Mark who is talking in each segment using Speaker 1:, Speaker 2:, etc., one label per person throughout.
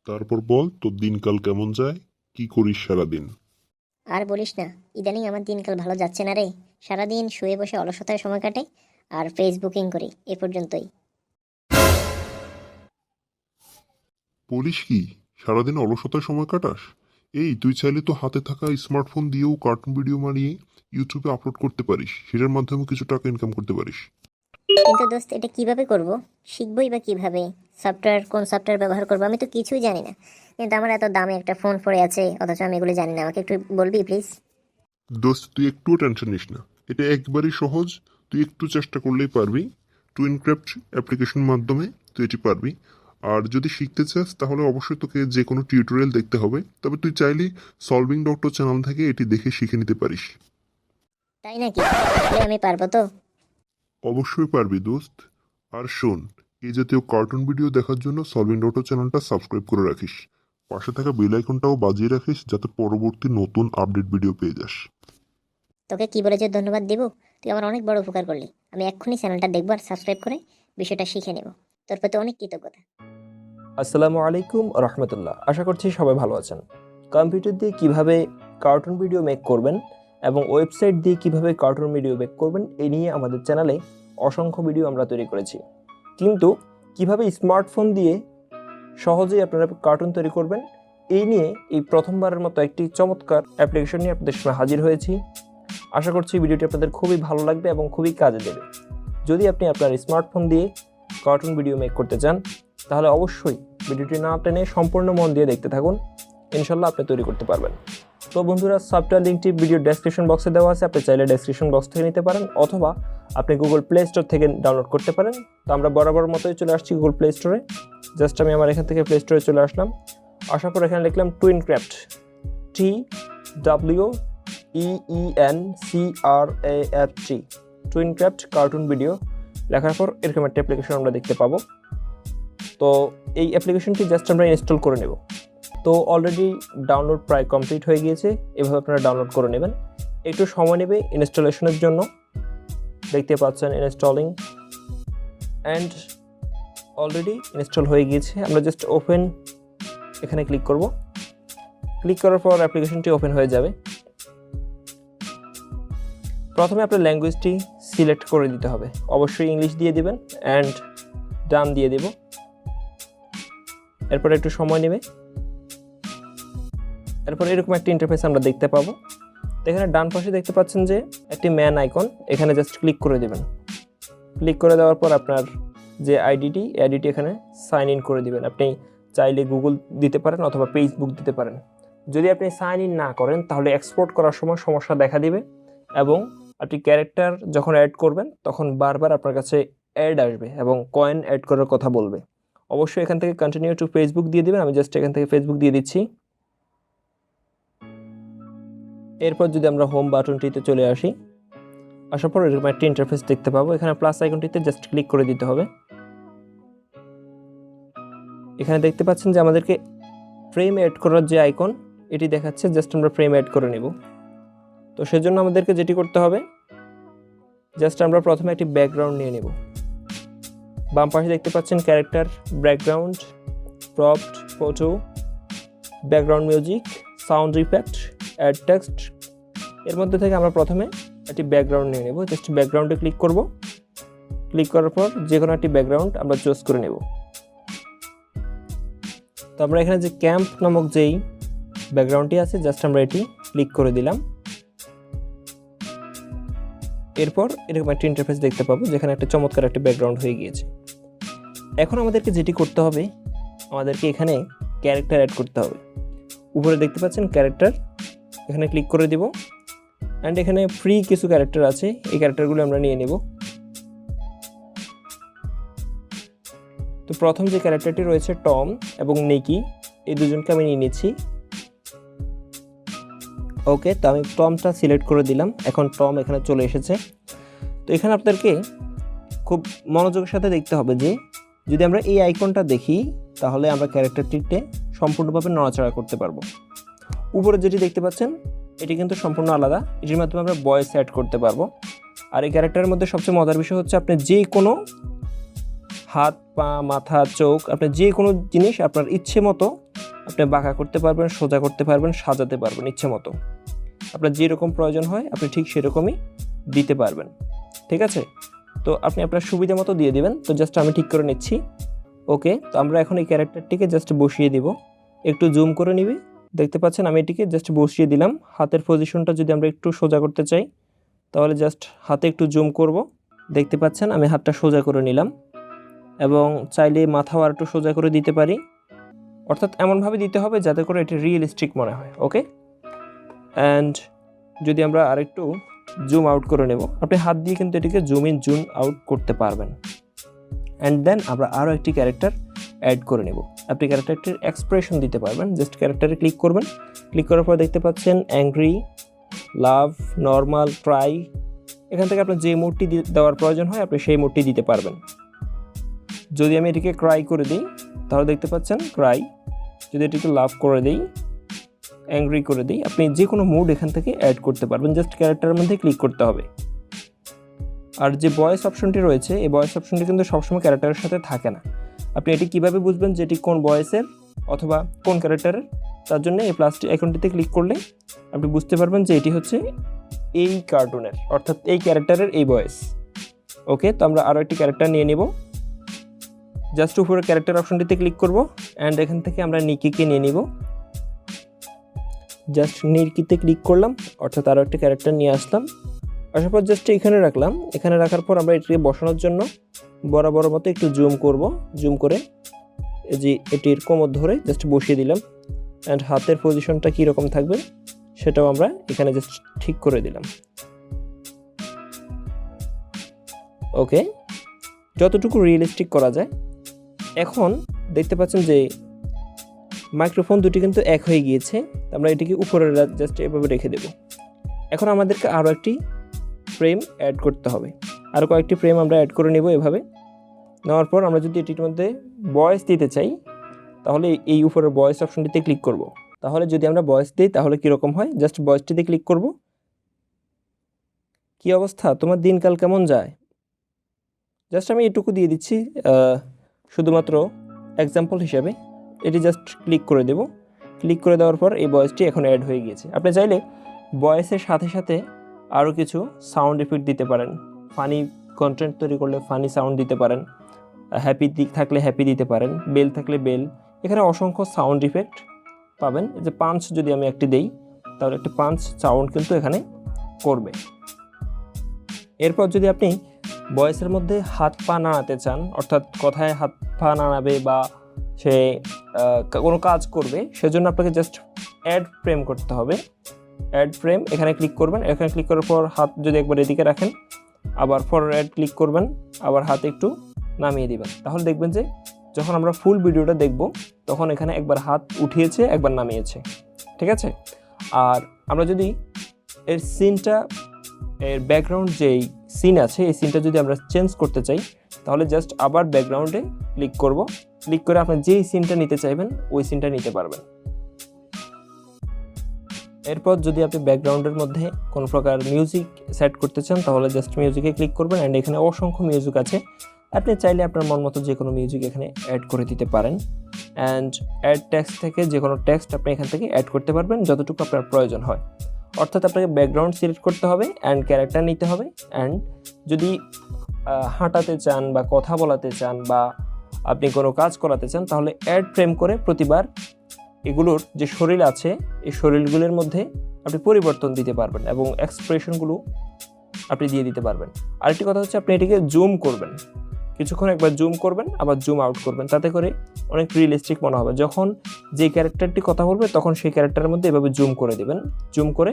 Speaker 1: তারপর বল তোর দিনকাল কেমন যায়, কি করিস সারাদিন?
Speaker 2: আর বলিস না, ইদানিং আমার দিনকাল ভালো যাচ্ছে না রে। সারাদিন শুয়ে বসে অলসতায় সময় কাটে আর ফেসবুকিং করি, এ পর্যন্তই।
Speaker 1: বলিস কি, সারাদিন অলসতায় সময় কাটাস? এই তুই চাইলে তো হাতে থাকা স্মার্টফোন দিয়েও কার্টুন ভিডিও বানিয়ে ইউটিউবে আপলোড করতে পারিস, সেটার মাধ্যমে কিছু টাকা ইনকাম করতে পারিস।
Speaker 2: কিন্তু দোস্ত, এটা কিভাবে করব? শিখবই বা কিভাবে? সফটওয়্যার, কোন সফটওয়্যার ব্যবহার করবো আমি তো কিছুই জানি না। কিন্তু আমার এত দামি একটা ফোন পড়ে আছে, অথচ আমি এগুলো জানি না। আমাকে একটু বলবি প্লিজ?
Speaker 1: দোস্ত, তুই একটুও টেনশন নিস না, এটা একবারই সহজ। তুই একটু চেষ্টা করলেই পারবি। টুইনক্রাফট অ্যাপ্লিকেশন মাধ্যমে তুই এটি পারবি। আর যদি শিখতে চাস তাহলে অবশ্যই তোকে যে কোনো টিউটোরিয়াল দেখতে হবে, তবে তুই চাইলে সলভিং ডক্টর চ্যানেল থেকে এটি দেখে শিখে নিতে পারিস।
Speaker 2: তাই নাকি? তাহলে আমি পারবো তো?
Speaker 1: অবশ্যই পারবি দোস্ত। আর শোন, এই জাতীয় কার্টুন ভিডিও দেখার জন্য সলভিং ডক্টর চ্যানেলটা সাবস্ক্রাইব করে রাখিস। পাশে থাকা বেল আইকনটাও বাজিয়ে রাখিস, যাতে পরবর্তী নতুন আপডেট ভিডিও পেয়ে যাস।
Speaker 2: তোকে কি বলে যে ধন্যবাদ দিব? তুই আমার অনেক বড় উপকার করলি। আমি এক্ষুনি চ্যানেলটা দেখবো আর সাবস্ক্রাইব করে বিষয়টা শিখে নেব। তোর প্রতি অনেক কৃতজ্ঞতা।
Speaker 3: আসসালামু আলাইকুম রহমতুল্লাহ। আশা করছি সবাই ভালো আছেন। কম্পিউটার দিয়ে কিভাবে কার্টুন ভিডিও মেক করবেন এবং ওয়েবসাইট দিয়ে কিভাবে কার্টুন ভিডিও মেক করবেন এই নিয়ে আমাদের চ্যানেলে অসংখ্য ভিডিও আমরা তৈরি করেছি। কিন্তু কিভাবে স্মার্টফোন দিয়ে সহজেই আপনারা কার্টুন তৈরি করবেন এই নিয়ে এই প্রথমবারের মতো একটি চমৎকার অ্যাপ্লিকেশন নিয়ে আপনাদের সামনে হাজির হয়েছি। আশা করছি ভিডিওটি আপনাদের খুবই ভালো লাগবে এবং খুবই কাজে দেবে। যদি আপনি আপনার স্মার্টফোন দিয়ে কার্টুন ভিডিও মেক করতে চান তাহলে অবশ্যই ভিডিওটি না টেনে সম্পূর্ণ মন দিয়ে দেখতে থাকুন। ইনশাল্লাহ আপনি তৈরি করতে পারবেন। তো বন্ধুরা, সফটওয়্যার লিঙ্কটি ভিডিও ডেসক্রিপশন বক্সে দেওয়া আছে, আপনি চাইলে ডেসক্রিপশন বক্স থেকে নিতে পারেন অথবা আপনি গুগল প্লে স্টোর থেকে ডাউনলোড করতে পারেন। তো আমরা বরাবর মতোই চলে আসছি গুগল প্লে স্টোরে। জাস্ট আমি আমার এখান থেকে প্লে স্টোরে চলে আসলাম। আসার পর এখানে লিখলাম টুইনক্রাফট, TWEENCRAFT, টুইনক্রাফট কার্টুন ভিডিও। লেখার পর এরকম একটা অ্যাপ্লিকেশন আমরা দেখতে পাবো। তো এই অ্যাপ্লিকেশনটি জাস্ট আমরা ইনস্টল করে নেব। তো অলরেডি ডাউনলোড প্রায় কমপ্লিট হয়ে গিয়েছে। এভাবে আপনারা ডাউনলোড করে নেবেন। একটু সময় নেবে ইনস্টলেশনের জন্য। দেখতে পাচ্ছেন ইনস্টলিং, অ্যান্ড অলরেডি ইনস্টল হয়ে গিয়েছে। আমরা জাস্ট ওপেন এখানে ক্লিক করব। ক্লিক করার পর অ্যাপ্লিকেশনটি ওপেন হয়ে যাবে। প্রথমে আপনার ল্যাঙ্গুয়েজটি সিলেক্ট করে দিতে হবে। অবশ্যই ইংলিশ দিয়ে দিবেন অ্যান্ড ডান দিয়ে দেব। এরপর একটু সময় নেবে। এরপর এরকম একটা ইন্টারফেস আমরা দেখতে পাবো। এখানে ডান পাশে দেখতে পাচ্ছেন যে একটি ম্যান আইকন, এখানে জাস্ট ক্লিক করে দেবেন। ক্লিক করে দেওয়ার পর আপনার যে আইডিটি এখানে সাইন ইন করে দিবেন। আপনি চাইলে গুগল দিতে পারেন অথবা ফেসবুক দিতে পারেন। যদি আপনি সাইন ইন না করেন তাহলে এক্সপোর্ট করার সময় সমস্যা দেখা দিবে এবং আপনি ক্যারেক্টার যখন অ্যাড করবেন তখন বারবার আপনার কাছে অ্যাড আসবে এবং কয়েন অ্যাড করার কথা বলবে। অবশ্যই এখান থেকে কন্টিনিউ টু ফেসবুক দিয়ে দিবেন। আমি জাস্ট এখান থেকে ফেসবুক দিয়ে দিচ্ছি। এরপর যদি আমরা হোম বাটনটিতে চলে আসি, আসার পর এরকম একটা ইন্টারফেস দেখতে পাবো। এখানে প্লাস আইকনটিতে জাস্ট ক্লিক করে দিতে হবে। এখানে দেখতে পাচ্ছেন যে আমাদেরকে ফ্রেম অ্যাড করার যে আইকন এটি দেখাচ্ছে, জাস্ট আমরা ফ্রেম অ্যাড করে নেব। তো সেজন্য আমাদেরকে যেটি করতে হবে, জাস্ট আমরা প্রথমে একটি ব্যাকগ্রাউন্ড নিয়ে নেব। বাম পাশে দেখতে পাচ্ছেন character, background, props, photo, background music, sound effect, add text. এর মধ্যে থেকে আমরা প্রথমে একটি ব্যাকগ্রাউন্ড নিয়ে নেব। জাস্ট ব্যাকগ্রাউন্ডে ক্লিক করব। ক্লিক করার পর যে কোনো একটি ব্যাকগ্রাউন্ড আমরা চুজ করে নেব। তো আমরা এখানে যে ক্যাম্প নামক যেই ব্যাকগ্রাউন্ডটি আছে, জাস্ট আমরা এটি ক্লিক করে দিলাম। এরপর এরকম একটা ইন্টারফেস দেখতে পাবো যেখানে একটা চমৎকার একটা ব্যাকগ্রাউন্ড হয়ে গিয়েছে। এখন আমাদেরকে যেটি করতে হবে, আমাদেরকে এখানে ক্যারেক্টার অ্যাড করতে হবে। উপরে দেখতে পাচ্ছেন ক্যারেক্টার, এখানে ক্লিক করে দিব। অ্যান্ড এখানে ফ্রি কিছু ক্যারেক্টার আছে, এই ক্যারেক্টারগুলো আমরা নিয়ে নেব। তো প্রথম যে ক্যারেক্টারটি রয়েছে টম এবং নিকি, এই দুজনকে আমি নিয়ে নিচ্ছি। ওকে, তো আমি টমটা সিলেক্ট করে দিলাম। এখন টম এখানে চলে এসেছে। তো এখানে আপনাদেরকে খুব মনোযোগের সাথে দেখতে হবে যে যদি আমরা এই আইকনটা দেখি তাহলে আমরা ক্যারেক্টারটিতে সম্পূর্ণভাবে নড়াচড়া করতে পারবো। উপরে যেটি দেখতে পাচ্ছেন এটি কিন্তু সম্পূর্ণ আলাদা, এটির মাধ্যমে আমরা ভয়েস অ্যাড করতে পারবো। আর এই ক্যারেক্টারের মধ্যে সবচেয়ে মজার বিষয় হচ্ছে আপনি যে কোনো হাত, পা, মাথা, চোখ, আপনি যে কোনো জিনিস আপনার ইচ্ছে মতো আপনি বাঁকা করতে পারবেন, সোজা করতে পারবেন, সাজাতে পারবেন ইচ্ছে মতো। আপনার যেরকম প্রয়োজন হয় আপনি ঠিক সেরকমই দিতে পারবেন। ঠিক আছে, তো আপনি আপনার সুবিধা মতো দিয়ে দিবেন। তো জাস্ট আমি ঠিক করে নিচ্ছি। ওকে, তো আমরা এখন এই ক্যারেক্টারটিকে জাস্ট বসিয়ে দিব। একটু জুম করে নিবি, দেখতে পাচ্ছেন আমি এটিকে জাস্ট বসিয়ে দিলাম। হাতের পজিশনটা যদি আমরা একটু সোজা করতে চাই তাহলে জাস্ট হাতে একটু জুম করব, দেখতে পাচ্ছেন আমি হাতটা সোজা করে নিলাম। এবং চাইলে মাথাও আর একটু সোজা করে দিতে পারি, অর্থাৎ এমনভাবে দিতে হবে যাতে করে এটি রিয়েলিস্টিক মনে হয়। ওকে, অ্যান্ড যদি আমরা আরেকটু জুম আউট করে নেব, আপনি হাত দিয়ে কিন্তু এটিকে জুম ইন জুম আউট করতে পারবেন। অ্যান্ড দেন আমরা আরও একটি ক্যারেক্টার অ্যাড করে নেব। আপনি ক্যারেক্টারটির এক্সপ্রেশন দিতে পারবেন। জাস্ট ক্যারেক্টারে ক্লিক করবেন, ক্লিক করার পর দেখতে পাচ্ছেন অ্যাংরি, লাভ, নর্মাল, ক্রাই। এখান থেকে আপনার যে মোডটি দেওয়ার প্রয়োজন হয় আপনি সেই মোডটি দিতে পারবেন। যদি আমি এটিকে ক্রাই করে দিই তাহলে দেখতে পাচ্ছেন ক্রাই। যদি এটিকে লাভ করে দিই, অ্যাংরি করে দিই, আপনি যে কোনো মুড এখান থেকে অ্যাড করতে পারবেন। জাস্ট ক্যারেক্টারের মধ্যে ক্লিক করতে হবে। আর যে ভয়েস অপশনটি রয়েছে এই ভয়েস অপশনটি কিন্তু সবসময় ক্যারেক্টারের সাথে থাকে না। আপনি এটি কিভাবে বুঝবেন যে এটি কোন ভয়েসের অথবা কোন ক্যারেক্টারের? তার জন্য এই প্লাস আইকনটিতে ক্লিক করলে আপনি বুঝতে পারবেন যে এটি হচ্ছে এই কার্টুনের, অর্থাৎ এই ক্যারেক্টারের এই ভয়েস। ওকে, তো আমরা আরও একটি ক্যারেক্টার নিয়ে নেব। জাস্ট উপরে ক্যারেক্টার অপশনটিতে ক্লিক করব অ্যান্ড এখান থেকে আমরা নিকিকে নিয়ে নিব। জাস্ট নিকিতে ক্লিক করলাম, অর্থাৎ আরও একটি ক্যারেক্টার নিয়ে আসলাম। আসার পর জাস্ট এখানে রাখলাম। এখানে রাখার পর আমরা এটিকে বসানোর জন্য বরাবর মতো একটু জুম করব। জুম করে যে এটির কোমর ধরে জাস্ট বসিয়ে দিলাম। অ্যান্ড হাতের পজিশনটা কীরকম থাকবে সেটাও আমরা এখানে জাস্ট ঠিক করে দিলাম। ওকে, যতটুকু রিয়েলিস্টিক করা যায়। এখন দেখতে পাচ্ছেন যে মাইক্রোফোন দুটি কিন্তু এক হয়ে গিয়েছে। আমরা এটিকে উপরে জাস্ট এভাবে রেখে দেব। এখন আমাদেরকে আরও একটি ফ্রেম অ্যাড করতে হবে। আরও কয়েকটি ফ্রেম আমরা অ্যাড করে নেব। এভাবে নেওয়ার পর আমরা যদি এটির মধ্যে ভয়েস দিতে চাই তাহলে এই উপরের ভয়েস অপশনটিতে ক্লিক করব। তাহলে যদি আমরা ভয়েস দিই তাহলে কীরকম হয়, জাস্ট ভয়েসটিতে ক্লিক করব। কি অবস্থা, তোমার দিনকাল কেমন যায়? জাস্ট আমি এটুকু দিয়ে দিচ্ছি শুধুমাত্র এক্সাম্পল হিসাবে। এটি জাস্ট ক্লিক করে দেব। ক্লিক করে দেওয়ার পর এই ভয়েসটি এখন অ্যাড হয়ে গিয়েছে। আপনি চাইলে ভয়েসের সাথে সাথে আরও কিছু সাউন্ড ইফেক্ট দিতে পারেন। ফানি কন্টেন্ট তৈরি করলে ফানি সাউন্ড দিতে পারেন, হ্যাপি দিক থাকলে হ্যাপি দিতে পারেন, বেল থাকলে বেল। এখানে অসংখ্য সাউন্ড ইফেক্ট পাবেন। এই যে পাঞ্চ যদি আমি একটি দেই তাহলে একটি পাঞ্চ সাউন্ড কিন্তু এখানে করবে। এরপর যদি আপনি ভয়েসের মধ্যে হাত পা নাড়াতে চান, অর্থাৎ কথায় হাত পা নাড়াবে বা সে কোনো কাজ করবে, সেজন্য আপনাকে জাস্ট অ্যাড ফ্রেম করতে হবে। অ্যাড ফ্রেম এখানে ক্লিক করবেন। এখানে ক্লিক করার পর হাত যদি একবার এদিকে রাখেন, আবার ফরওয়ার্ড ক্লিক করবেন, আবার হাত একটু নামিয়ে দিবেন। তাহলে দেখবেন যে যখন আমরা ফুল ভিডিওটা দেখব তখন এখানে একবার হাত উঠিয়েছে, একবার নামিয়েছে। ঠিক আছে, আর আমরা যদি এর সিনটা, এর ব্যাকগ্রাউন্ড যেই সিন আছে এই সিনটা যদি আমরা চেঞ্জ করতে চাই তাহলে জাস্ট আবার ব্যাকগ্রাউন্ডে ক্লিক করব। ক্লিক করে আপনি যেই সিনটা নিতে চাইবেন ওই সিনটা নিতে পারবেন। এরপর যদি আপনি ব্যাকগ্রাউন্ডের মধ্যে কোনো প্রকার মিউজিক সেট করতে চান তাহলে জাস্ট মিউজিকে ক্লিক করবেন। অ্যান্ড এখানে অসংখ্য মিউজিক আছে, আপনি চাইলে আপনার মন মতো যে কোনো মিউজিক এখানে অ্যাড করে দিতে পারেন। অ্যান্ড অ্যাড টেক্সট থেকে যে কোনো টেক্সট আপনি এখান থেকে অ্যাড করতে পারবেন যতটুকু আপনার প্রয়োজন হয়। অর্থাৎ আপনাকে ব্যাকগ্রাউন্ড সিলেক্ট করতে হবে অ্যান্ড ক্যারেক্টার নিতে হবে। অ্যান্ড যদি হাঁটাতে চান বা কথা বলাতে চান বা আপনি কোনো কাজ করাতে চান তাহলে অ্যাড ফ্রেম করে প্রতিবার এগুলোর যে শরীর আছে এই শরীরগুলোর মধ্যে আপনি পরিবর্তন দিতে পারবেন এবং এক্সপ্রেশনগুলো আপনি দিয়ে দিতে পারবেন। আরেকটি কথা হচ্ছে আপনি এটিকে জুম করবেন, কিছুক্ষণ একবার জুম করবেন আবার জুম আউট করবেন, তাতে করে অনেক রিয়েলিস্টিক মনে হবে। যখন যে ক্যারেক্টারটি কথা বলবে তখন সেই ক্যারেক্টারের মধ্যে এভাবে জুম করে দেবেন, জুম করে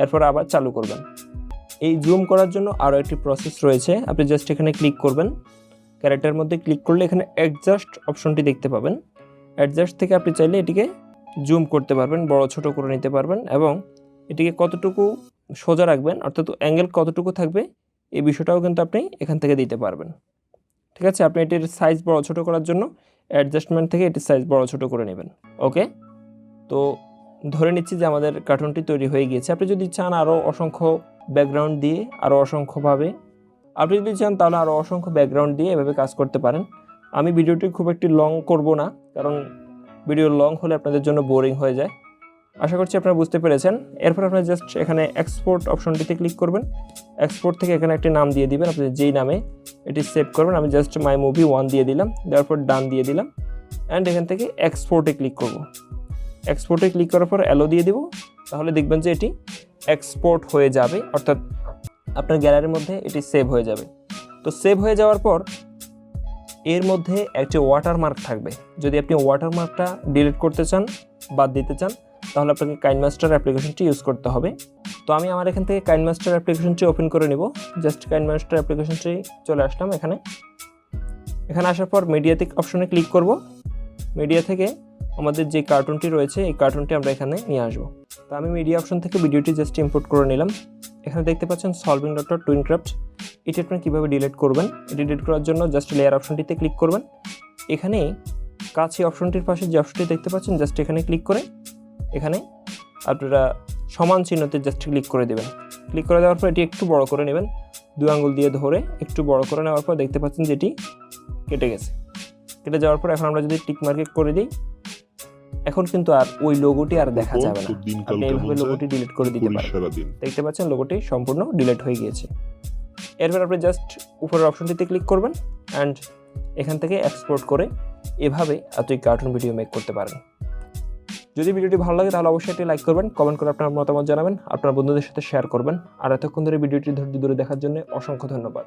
Speaker 3: এরপর আবার চালু করবেন। এই জুম করার জন্য আরও একটি প্রসেস রয়েছে। আপনি জাস্ট এখানে ক্লিক করবেন, ক্যারেক্টারের মধ্যে ক্লিক করলে এখানে অ্যাডজাস্ট অপশনটি দেখতে পাবেন। অ্যাডজাস্ট থেকে আপনি চাইলে এটিকে জুম করতে পারবেন, বড় ছোট করে নিতে পারবেন এবং এটিকে কতটুকু সোজা রাখবেন অর্থাৎ অ্যাঙ্গেল কতটুকু থাকবে এই বিষয়টাও কিন্তু আপনি এখান থেকে দিতে পারবেন। ঠিক আছে, আপনি এটির সাইজ বড় ছোট করার জন্য অ্যাডজাস্টমেন্ট থেকে এটির সাইজ বড় ছোট করে নেবেন। ওকে, তো ধরে নিচ্ছি যে আমাদের কার্টুনটি তৈরি হয়ে গিয়েছে। আপনি যদি চান আরও অসংখ্য ব্যাকগ্রাউন্ড দিয়ে আরও অসংখ্যভাবে, আপনি যদি চান তাহলে আরও অসংখ্য ব্যাকগ্রাউন্ড দিয়ে এভাবে কাজ করতে পারেন। আমি ভিডিওটি খুব একটি লং করব না, কারণ ভিডিও লং হলে আপনাদের জন্য বোরিং হয়ে যায়। আশা করছি আপনারা বুঝতে পেরেছেন। এরপর আপনারা জাস্ট এখানে এক্সপোর্ট অপশনটিতে ক্লিক করবেন। এক্সপোর্ট থেকে এখানে একটি নাম দিয়ে দিবেন, আপনি যেই নামে এটি সেভ করবেন। আমি জাস্ট মাই মুভি 1 দিয়ে দিলাম, দেওয়ার পর ডান দিয়ে দিলাম অ্যান্ড এখান থেকে এক্সপোর্টে ক্লিক করব। এক্সপোর্টে ক্লিক করার পর অ্যালো দিয়ে দিব। তাহলে দেখবেন যে এটি এক্সপোর্ট হয়ে যাবে, অর্থাৎ আপনার গ্যালারির মধ্যে এটি সেভ হয়ে যাবে। তো সেভ হয়ে যাওয়ার পর এর মধ্যে একটি ওয়াটারমার্ক থাকবে। যদি আপনি ওয়াটারমার্কটা ডিলিট করতে চান, বাদ দিতে চান, তাহলে আপনাকে কাইনমাস্টার অ্যাপ্লিকেশনটি ইউজ করতে হবে। তো আমি আমার এখান থেকে কাইনমাস্টার অ্যাপ্লিকেশনটি ওপেন করে নিব। জাস্ট কাইনমাস্টার অ্যাপ্লিকেশনটি চলে আসলাম এখানে আসার পর মিডিয়াতে অপশনে ক্লিক করব। মিডিয়া থেকে আমাদের যে কার্টুনটি রয়েছে এই কার্টুনটি আমরা এখানে নিয়ে আসবো। তো আমি মিডিয়া অপশন থেকে ভিডিওটি জাস্ট ইম্পোর্ট করে নিলাম। এখানে দেখতে পাচ্ছেন সলভিং ডট টুইনক্রাফট। এটি আপনি কীভাবে ডিলিট করবেন, এটি ডিলিট করার জন্য জাস্ট লেয়ার অপশনটিতে ক্লিক করবেন। এখানে কাছে অপশনটির পাশে যে অপশনটি দেখতে পাচ্ছেন জাস্ট এখানে ক্লিক করে এখানে আপনারা সমান চিহ্নতে জাস্ট ক্লিক করে দেবেন। ক্লিক করে দেওয়ার পর এটি একটু বড় করে নেবেন, 2 আঙ্গুল দিয়ে ধরে একটু বড় করে নেওয়ার পর দেখতে পাচ্ছেন যে এটি কেটে গেছে। কেটে যাওয়ার পর এখন আমরা যদি টিক মার্ক করে দিই, এখন কিন্তু আর ওই লোগোটি আর দেখা যাবে না। আপনি এইভাবে লোগোটি ডিলিট করে দিতে পারেন। দেখতে পাচ্ছেন লোগোটি সম্পূর্ণ ডিলিট হয়ে গিয়েছে। এরপর আপনি জাস্ট উপরের অপশনটিতে ক্লিক করবেন অ্যান্ড এখান থেকে এক্সপোর্ট করে এভাবে আপনি কার্টুন ভিডিও মেক করতে পারেন। যদি ভিডিওটি ভালো লাগে তাহলে অবশ্যই একটি লাইক করবেন, কমেন্ট করে আপনার মতামত জানাবেন, আপনার বন্ধুদের সাথে শেয়ার করবেন। আর এতক্ষণ ধরে ভিডিওটি ধৈর্য ধরে দেখার জন্য অসংখ্য ধন্যবাদ।